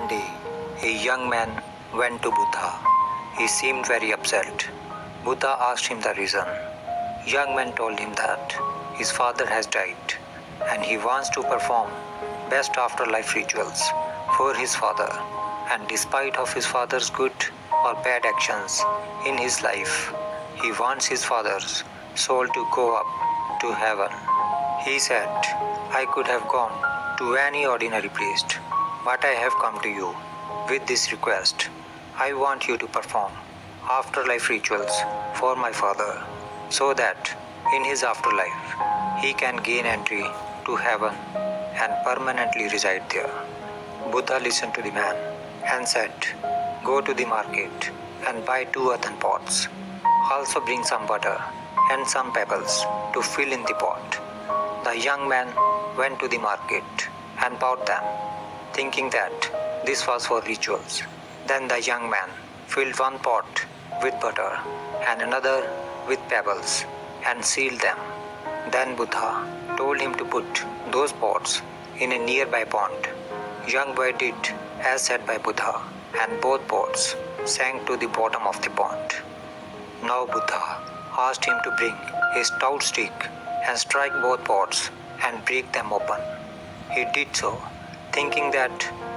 One day, a young man went to Buddha. He seemed very upset. Buddha asked him the reason. Young man told him that his father has died and he wants to perform best afterlife rituals for his father. And despite of his father's good or bad actions in his life, he wants his father's soul to go up to heaven. He said, I could have gone to any ordinary priest, but I have come to you with this request. I want you to perform afterlife rituals for my father, so that in his afterlife he can gain entry to heaven and permanently reside there. Buddha listened to the man and said, Go to the market and buy 2 earthen pots. Also bring some butter and some pebbles to fill in the pot. The young man went to the market and bought them, thinking that this was for rituals. Then the young man filled 1 pot with butter and another with pebbles and sealed them. Then Buddha told him to put those pots in a nearby pond. Young boy did as said by Buddha, and both pots sank to the bottom of the pond. Now Buddha asked him to bring a stout stick and strike both pots and break them open. He did so, thinking that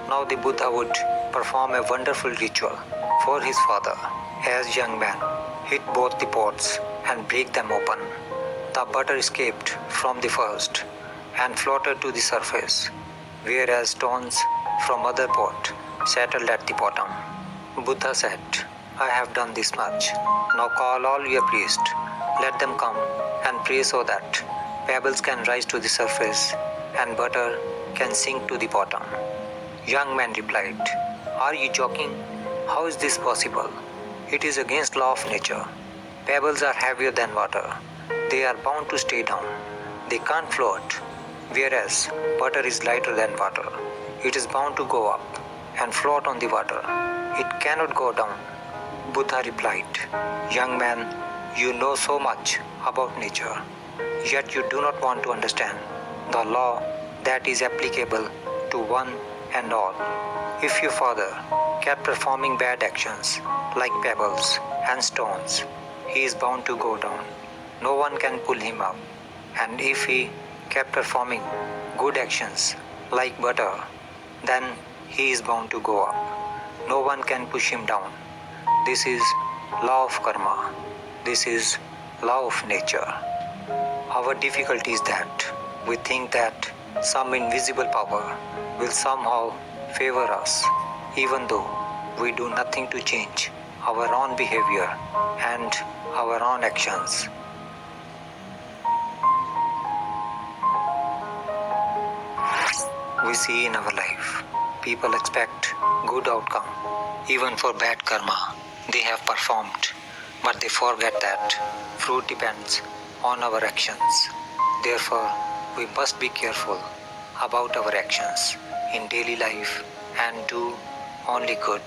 now the Buddha would perform a wonderful ritual for his father. As young man hit both the pots and break them open, the butter escaped from the first and floated to the surface, whereas stones from other pot settled at the bottom. Buddha said, I have done this much. Now call all your priests. Let them come and pray so that pebbles can rise to the surface and butter can sink to the bottom. Young man replied, Are you joking? How is this possible? It is against law of nature. Pebbles are heavier than water. They are bound to stay down. They can't float. Whereas butter is lighter than water. It is bound to go up and float on the water. It cannot go down. Buddha replied, Young man, you know so much about nature, yet you do not want to understand the law that is applicable to one and all. If your father kept performing bad actions like pebbles and stones, he is bound to go down. No one can pull him up. And if he kept performing good actions like butter, then he is bound to go up. No one can push him down. This is law of karma. This is law of nature. Our difficulty is that we think that some invisible power will somehow favor us, even though we do nothing to change our own behavior and our own actions. We see in our life, people expect good outcome, even for bad karma they have performed, but they forget that fruit depends on our actions. Therefore, we must be careful about our actions in daily life and do only good.